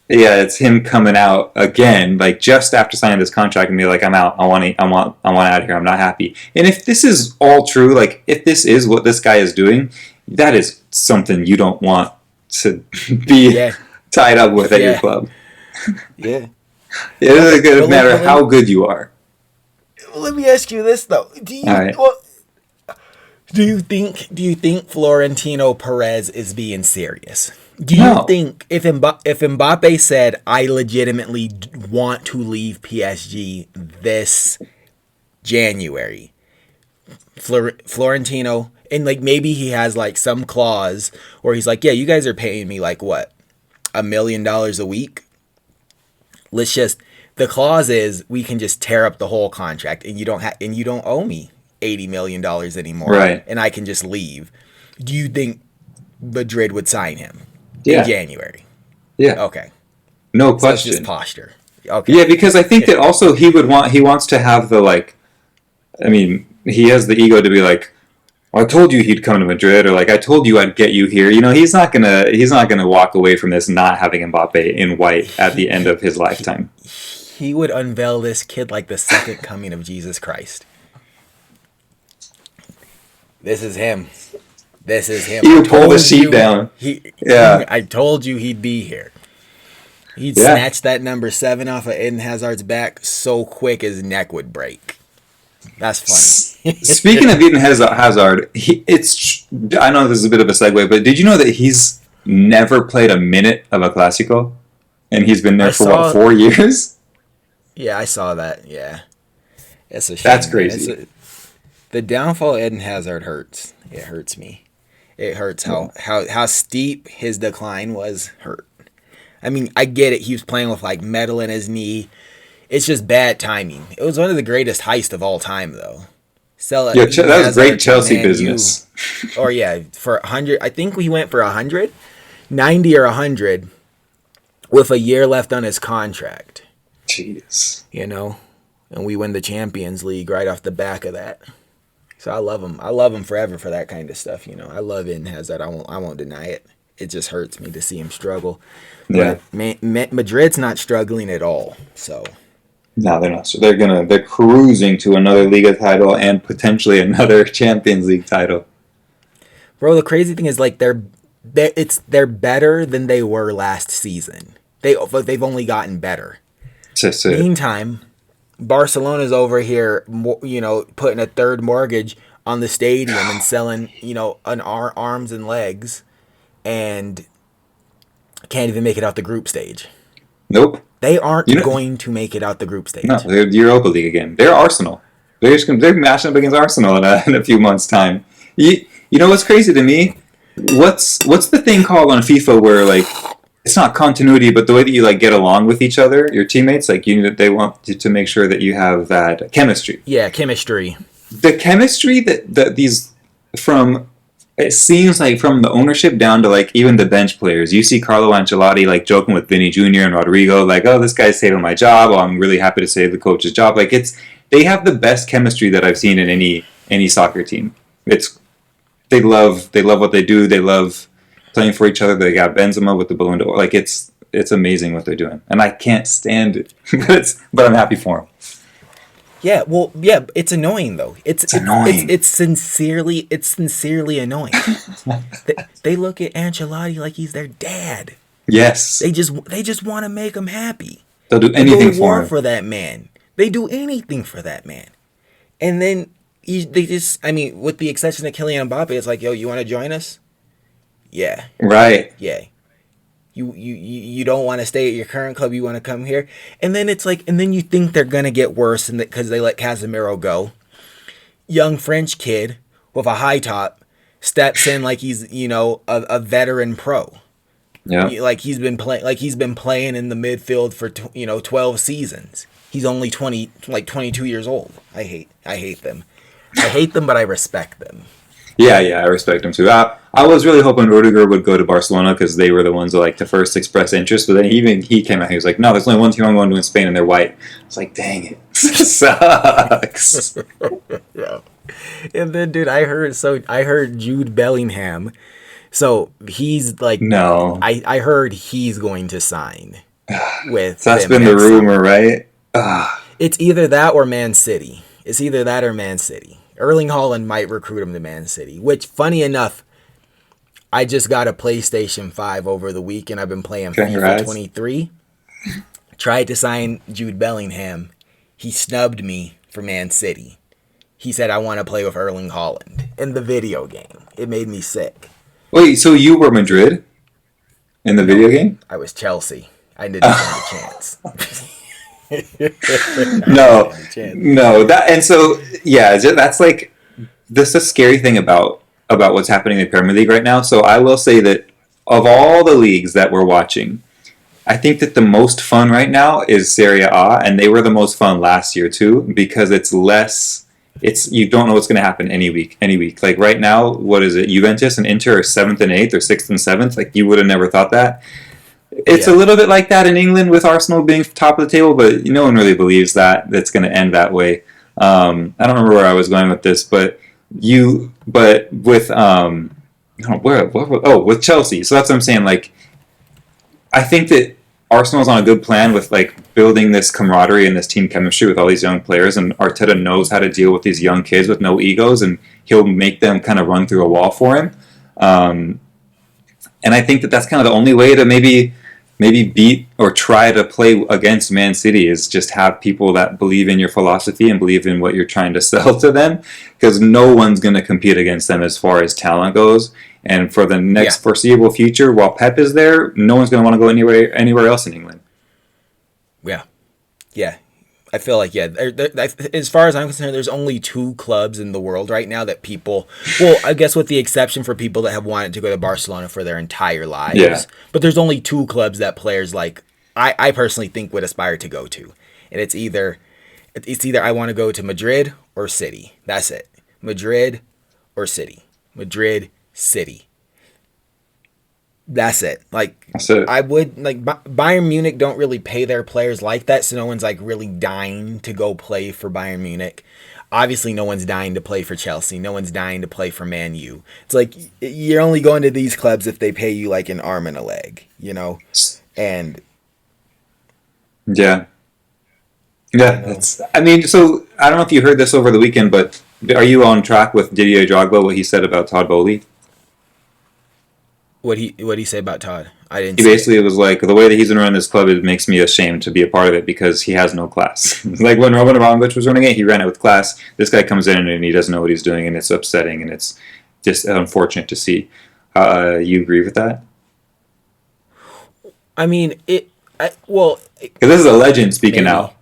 it's him coming out again, like just after signing this contract and be like, I'm out. I want out of here. I'm not happy. And if this is all true, like if this is what this guy is doing, that is something you don't want to be tied up with at your club. Yeah, it doesn't really matter how good you are. Let me ask you this though: Do you think Florentino Perez is being serious? Do you think if Mbappe said, "I legitimately want to leave PSG this January," Florentino, and like maybe he has like some clause where he's like, "Yeah, you guys are paying me like what, $1 million a week. Let's just." The clause is we can just tear up the whole contract, and you don't owe me $80 million anymore, right? And I can just leave. Do you think Madrid would sign him in January? Yeah. Okay. No question. That's just posture. Okay. Yeah, because I think that also he wants to have the like. I mean, he has the ego to be like, well, I told you he'd come to Madrid, or like I told you I'd get you here. He's not gonna walk away from this not having Mbappe in white at the end of his lifetime. He would unveil this kid like the second coming of Jesus Christ. This is him. He would pull the sheet down. I told you he'd be here. He'd snatch that number 7 off of Eden Hazard's back so quick his neck would break. That's funny. Speaking of Eden Hazard, I know this is a bit of a segue, but did you know that he's never played a minute of a Clásico? And he's been there for 4 years? Yeah, I saw that. Yeah, it's a shame. That's crazy. The downfall of Eden Hazard hurts. It hurts me. It hurts how steep his decline was. Hurt. I mean, I get it. He was playing with like metal in his knee. It's just bad timing. It was one of the greatest heists of all time, though. That was great Chelsea business. For 100, I think he went for 100, 90 or 100, with a year left on his contract. Jeez. And we win the Champions League right off the back of that. So I love him. I love him forever for that kind of stuff. I love Eden Hazard. I won't deny it. It just hurts me to see him struggle. Yeah. But Madrid's not struggling at all. So. No, they're not. So they're cruising to another Liga title and potentially another Champions League title. Bro, the crazy thing is like they're better than they were last season. They've only gotten better. Meantime, Barcelona's over here, putting a third mortgage on the stadium and selling, arms and legs, and can't even make it out the group stage. Nope. They aren't going to make it out the group stage. No, they're the Europa League again. They're Arsenal. They're matching up against Arsenal in a few months' time. You know what's crazy to me? What's the thing called on FIFA where like it's not continuity, but the way that you like get along with each other, your teammates, like they want you to make sure that you have that chemistry. Yeah, chemistry. The chemistry that these from it seems like from the ownership down to like even the bench players. You see Carlo Ancelotti like joking with Vinny Jr. and Rodrigo, like, "Oh, this guy's saving my job. Oh, I'm really happy to save the coach's job." Like they have the best chemistry that I've seen in any soccer team. It's they love what they do. They love playing for each other. They got Benzema with the Ballon d'Or. Like it's amazing what they're doing, and I can't stand it. but I'm happy for them. Yeah, well, yeah, it's annoying though. It's annoying. It's sincerely annoying. they look at Ancelotti like he's their dad. Yes, They just want to make him happy. they'll do They anything go to for war him. for that man. They do anything for that man. And then they just, I mean, with the exception of Kylian Mbappe, it's like, yo, you want to join us? Yeah, Right. yeah. You don't want to stay at your current club. You want to come here, and then it's like, and then you think they're gonna get worse, and because they let Casemiro go, young French kid with a high top steps in like he's a veteran pro. Yeah. Like he's been playing in the midfield for 12 seasons. He's only 22 years old. I hate them. I hate them, but I respect them. Yeah, I respect him too. I was really hoping Rudiger would go to Barcelona because they were the ones that like to first express interest. But then even he came out, he was like, "No, there's only one team I'm going to in Spain, and they're white." It's like, dang it, sucks. Yeah. And then, dude, I heard Jude Bellingham. So he's like, No, I heard he's going to sign with. so that's them been the next summer. rumor, right? Ugh. It's either that or Man City. It's either that or Man City. Erling Haaland might recruit him to Man City, which, funny enough, I just got a PlayStation 5 over the week, and I've been playing Congrats. FIFA 23. Tried to sign Jude Bellingham. He snubbed me for Man City. He said, I want to play with Erling Haaland in the video game. It made me sick. Wait, so you were Madrid in the video game? I was Chelsea. I didn't stand a chance. No, no. That and so yeah, that's like this is a scary thing about what's happening in the Premier League right now. So I will say that of all the leagues that we're watching, I think that the most fun right now is Serie A, and they were the most fun last year too because it's less. It's you don't know what's going to happen any week. Like right now, what is it? Juventus and Inter are 7th and 8th or 6th and 7th. Like you would have never thought that. It's a little bit like that in England with Arsenal being top of the table, but no one really believes that that's going to end that way. I don't remember where I was going with this, but with with Chelsea. So that's what I'm saying. Like, I think that Arsenal's on a good plan with like building this camaraderie and this team chemistry with all these young players, and Arteta knows how to deal with these young kids with no egos, and he'll make them kind of run through a wall for him. And I think that that's kind of the only way to maybe beat or try to play against Man City is just have people that believe in your philosophy and believe in what you're trying to sell to them, because no one's going to compete against them as far as talent goes. And for the next foreseeable future, while Pep is there, no one's going to want to go anywhere else in England. Yeah. I feel like, as far as I'm concerned, there's only 2 clubs in the world right now that people, well, I guess with the exception for people that have wanted to go to Barcelona for their entire lives. Yeah. But there's only 2 clubs that players like, I personally think would aspire to go to. And it's either I want to go to Madrid or City. That's it. Madrid or City. Madrid, City. That's it. Like, That's it. I would like Bayern Munich don't really pay their players like that, so no one's like really dying to go play for Bayern Munich. Obviously, no one's dying to play for Chelsea. No one's dying to play for Man U. It's like you're only going to these clubs if they pay you like an arm and a leg, And yeah. That's. I mean, so I don't know if you heard this over the weekend, but are you on track with Didier Drogba? What he said about Todd Bowley? What he say about Todd? I didn't. He basically was like, the way that he's been running this club, it makes me ashamed to be a part of it because he has no class. Like when Roman Abramovich was running it, he ran it with class. This guy comes in and he doesn't know what he's doing, and it's upsetting, and it's just unfortunate to see. You agree with that? I mean, because this is a legend speaking maybe. out.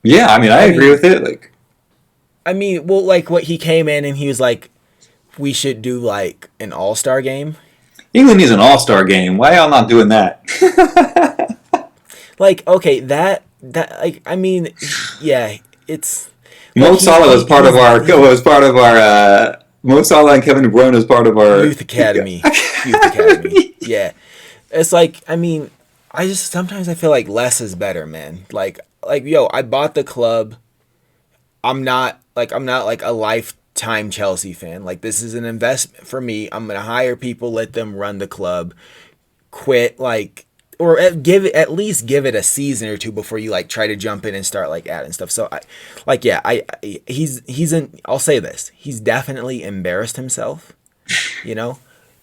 Yeah, I mean, I agree with it. Like, I mean, well, like what he came in and he was like, we should do like an all-star game. England needs an all-star game. Why y'all not doing that? Like, okay, like, I mean, yeah, it's like Mo Salah was part of our Mo Salah and Kevin De Bruyne was part of our youth academy, youth academy. Yeah, it's like, I mean, I just sometimes I feel like less is better, man. Like yo, I bought the club. I'm not like a lifetime Chelsea fan. Like this is an investment for me. I'm gonna hire people, let them run the club, quit like or at least give it a season or two before you like try to jump in and start like adding stuff. So he's in. I'll say this. He's definitely embarrassed himself. You know,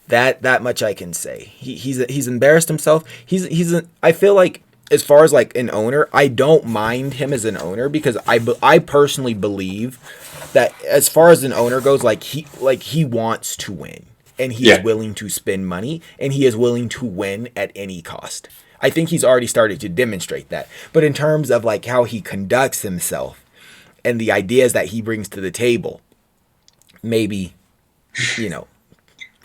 that much I can say. He's embarrassed himself. I feel like as far as like an owner, I don't mind him as an owner because I personally believe that as far as an owner goes, like he wants to win and he is willing to spend money and he is willing to win at any cost. I think he's already started to demonstrate that. But in terms of like how he conducts himself and the ideas that he brings to the table, maybe, you know,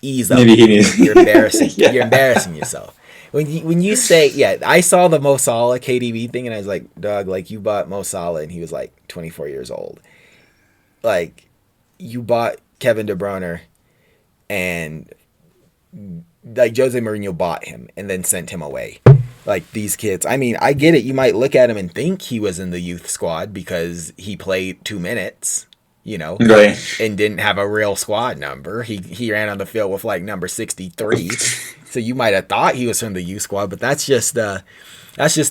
ease up. Maybe he needs. You're embarrassing. Yeah. You're embarrassing yourself. When you say, yeah, I saw the Mo Salah KDB thing and I was like, dog, like you bought Mo Salah and he was like 24 years old. Like you bought Kevin De Bruyne and like Jose Mourinho bought him and then sent him away. Like these kids, I mean, I get it. You might look at him and think he was in the youth squad because he played 2 minutes, you know, right, and didn't have a real squad number. He ran on the field with like number 63. So you might have thought he was from the youth squad, but that's just the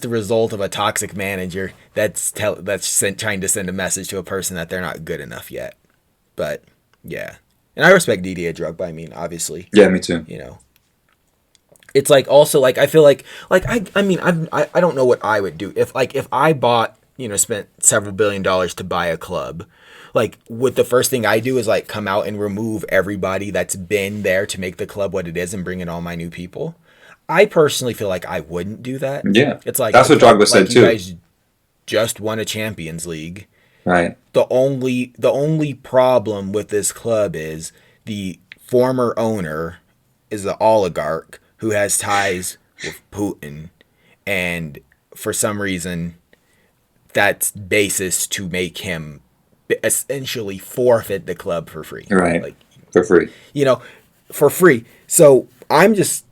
result of a toxic manager that's trying to send a message to a person that they're not good enough yet. But yeah, and I respect Didier Drogba. I mean, obviously, yeah, me too. You know, it's like also like I feel like I mean I don't know what I would do if I bought, you know, spent several $billions to buy a club. Like, would the first thing I do is like come out and remove everybody that's been there to make the club what it is and bring in all my new people? I personally feel like I wouldn't do that. Yeah, it's like that's what Drogba said too. You guys just won a Champions League, right? The only problem with this club is the former owner is an oligarch who has ties with Putin, and for some reason, that's basis to make him essentially forfeit the club for free. Right. Like for free. You know, for free. So I'm just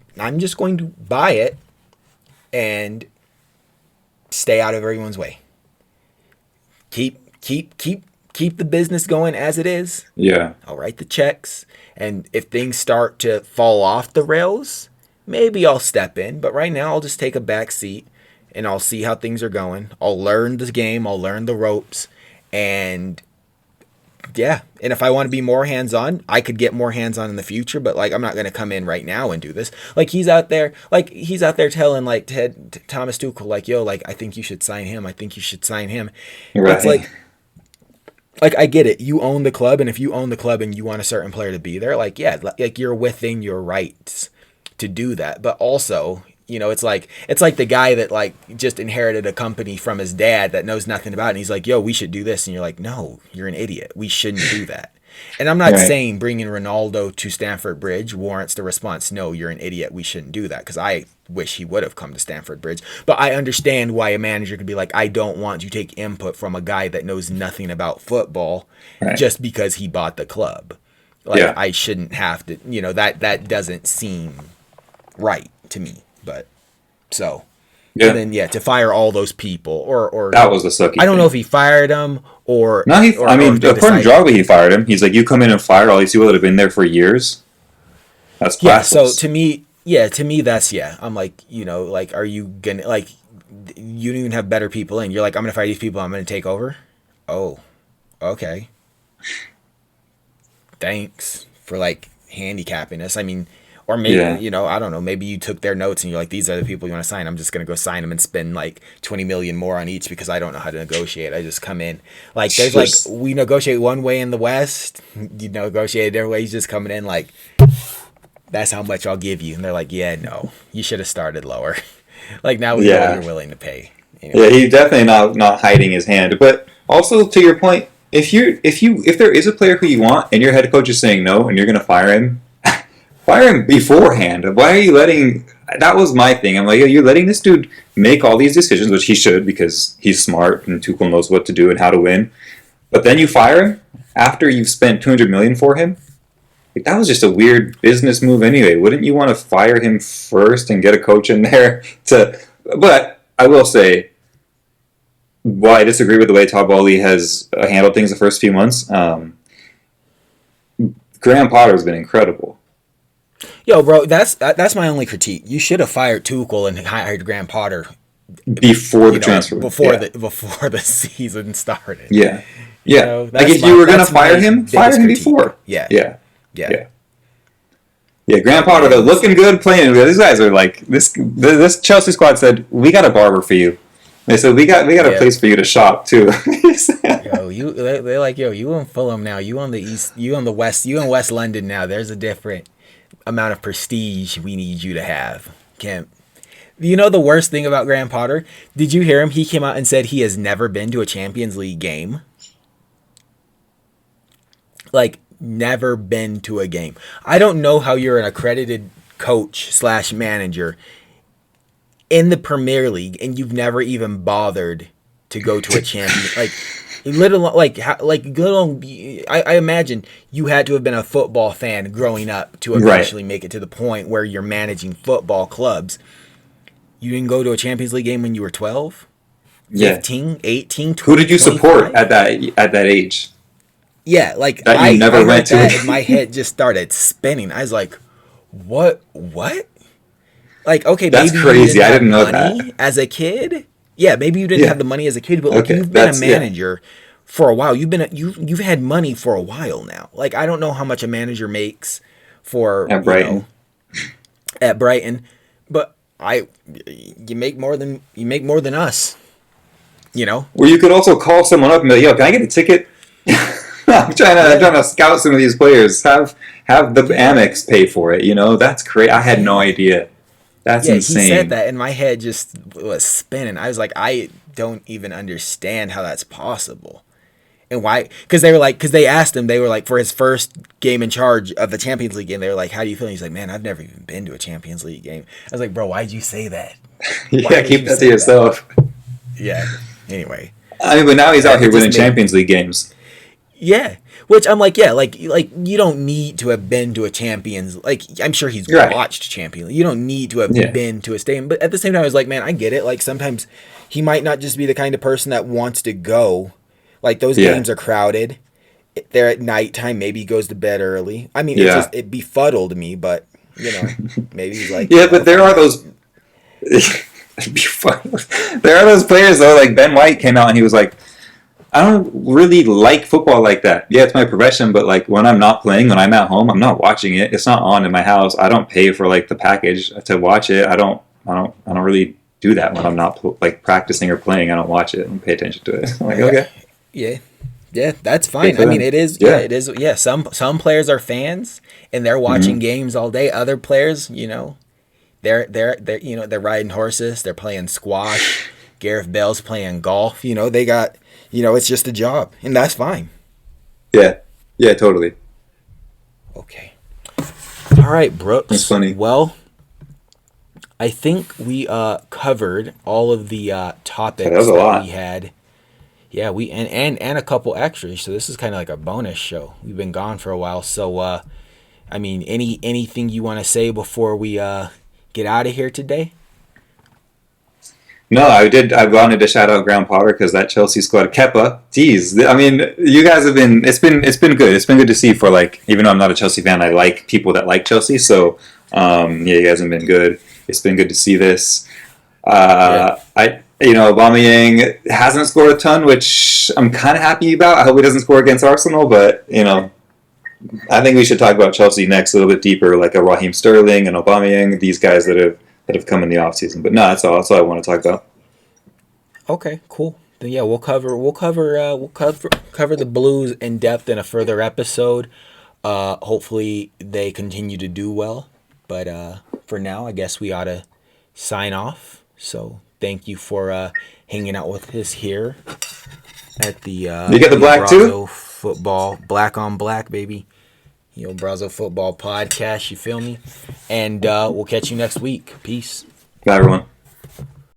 going to buy it and stay out of everyone's way. Keep the business going as it is. Yeah. I'll write the checks, and if things start to fall off the rails, maybe I'll step in, but right now I'll just take a back seat and I'll see how things are going. I'll learn the game, I'll learn the ropes, and yeah, and if I want to be more hands-on, I could get more hands-on in the future, but like I'm not going to come in right now and do this. Like he's out there telling like Thomas Tuchel like, yo, like I think you should sign him. I think you should sign him. Right. It's like I get it. You own the club, and if you own the club and you want a certain player to be there, like yeah, like you're within your rights to do that. But also, you know, it's like the guy that like just inherited a company from his dad that knows nothing about it. And he's like, yo, we should do this. And you're like, no, you're an idiot. We shouldn't do that. And I'm not saying bringing Ronaldo to Stamford Bridge warrants the response, no, you're an idiot. We shouldn't do that. Because I wish he would have come to Stamford Bridge. But I understand why a manager could be like, I don't want to take input from a guy that knows nothing about football just because he bought the club. Like I shouldn't have to, you know, that doesn't seem right to me. But so, and then to fire all those people or that was the sucky. I don't know if he fired them or no. According to Drogba, he fired him. He's like, you come in and fire all these people that have been there for years. That's classless. Yeah. So to me, that's I'm like, you know, like, are you gonna like, you don't even have better people in. You're like, I'm gonna fire these people. I'm gonna take over. Oh, okay. Thanks for like handicapping us. I mean. Or maybe, you know, I don't know, maybe you took their notes and you're like, these are the people you want to sign. I'm just going to go sign them and spend like 20 million more on each because I don't know how to negotiate. I just come in. Like, there's like, we negotiate one way in the West. You negotiate a different way. He's just coming in like, that's how much I'll give you. And they're like, yeah, no, you should have started lower. Like, now we know what you're willing to pay. You know? Yeah, he's definitely not hiding his hand. But also, to your point, if there is a player who you want and your head coach is saying no and you're going to fire him, fire him beforehand. Why are you letting? That was my thing. I'm like, you're letting this dude make all these decisions, which he should because he's smart and Tuchel knows what to do and how to win. But then you fire him after you've spent 200 million for him. Like, that was just a weird business move anyway. Wouldn't you want to fire him first and get a coach in there to? But I will say, while I disagree with the way Todd Bowley has handled things the first few months, Graham Potter has been incredible. Yo, bro, that's my only critique. You should have fired Tuchel and hired Graham Potter before the transfer, before the season started. Yeah, You know, like if you were gonna fire him before. Yeah. Graham Potter, they're looking good playing. These guys are like this Chelsea squad said, we got a barber for you. They said we got a place for you to shop too. They're like, you in Fulham now. You on the east. You on the west. You in West London now. There's a different amount of prestige we need you to have. You know the worst thing about Graham Potter? Did you hear him? He came out and said he has never been to a Champions League game. Like, never been to a game. I don't know how you're an accredited coach / manager in the Premier League and you've never even bothered to go to a champion. I imagine you had to have been a football fan growing up to eventually make it to the point where you're managing football clubs. You didn't go to a Champions League game when you were 12, 15, 18, 20. Who did you support at that age? Yeah, like that you never went to. And my head just started spinning. I was like, "What? Like, okay, that's maybe crazy. You didn't I didn't know money that as a kid. Yeah, maybe you didn't have the money as a kid, but like you've been a manager for a while. You've had money for a while now. Like, I don't know how much a manager makes at Brighton, but you make more than us. You know. Or you could also call someone up and be like, "Yo, can I get a ticket?" I'm trying to scout some of these players. Have the Amex pay for it. You know, that's great. I had no idea. That's insane. He said that, and my head just was spinning. I was like, I don't even understand how that's possible, and why? Because they asked him. They were like, for his first game in charge of the Champions League game, they were like, "How do you feel?" And he's like, "Man, I've never even been to a Champions League game." I was like, "Bro, why'd you say that?" Keep that to yourself. Yeah. Anyway. I mean, but now he's out here winning Champions League games. Yeah, which I'm like, like you don't need to have been to a Champions. Like, I'm sure he's watched Champions League. You don't need to have been to a stadium. But at the same time, I was like, man, I get it. Like, sometimes he might not just be the kind of person that wants to go. Like, those games are crowded. They're at nighttime. Maybe he goes to bed early. I mean, it befuddled me, but, you know, maybe he's like... but there are those... there are those players, though, like Ben White came out and he was like, I don't really like football like that. Yeah, it's my profession, but like when I'm not playing, when I'm at home, I'm not watching it. It's not on in my house. I don't pay for like the package to watch it. I don't really do that when I'm not like practicing or playing. I don't watch it and pay attention to it. I'm like, okay. Yeah, that's fine. I mean, it is. Yeah, it is. Yeah, some players are fans and they're watching games all day. Other players, you know, they're they're riding horses. They're playing squash. Gareth Bale's playing golf. You know, they got. You know, it's just a job, and that's fine. Yeah, totally. Okay. All right, Brooks. That's funny. Well, I think we covered all of the topics that we had. Yeah, and a couple extras. So this is kind of like a bonus show. We've been gone for a while, so I mean, anything you want to say before we get out of here today? No, I wanted to shout out Graham Potter because that Chelsea squad, Kepa, geez. I mean, you guys have been. It's been good. It's been good to see for like. Even though I'm not a Chelsea fan, I like people that like Chelsea. So, you guys have been good. It's been good to see this. Aubameyang hasn't scored a ton, which I'm kind of happy about. I hope he doesn't score against Arsenal, but I think we should talk about Chelsea next a little bit deeper, like a Raheem Sterling and Aubameyang, these guys that have come in the offseason. But no, that's all I want to talk about. Okay, cool. Then we'll cover the Blues in depth in a further episode. Hopefully they continue to do well. But for now, I guess we ought to sign off. So thank you for hanging out with us here at the you get the black too? Football, black on black, baby. Brazil Football Podcast. You feel me? And we'll catch you next week. Peace. Bye, everyone.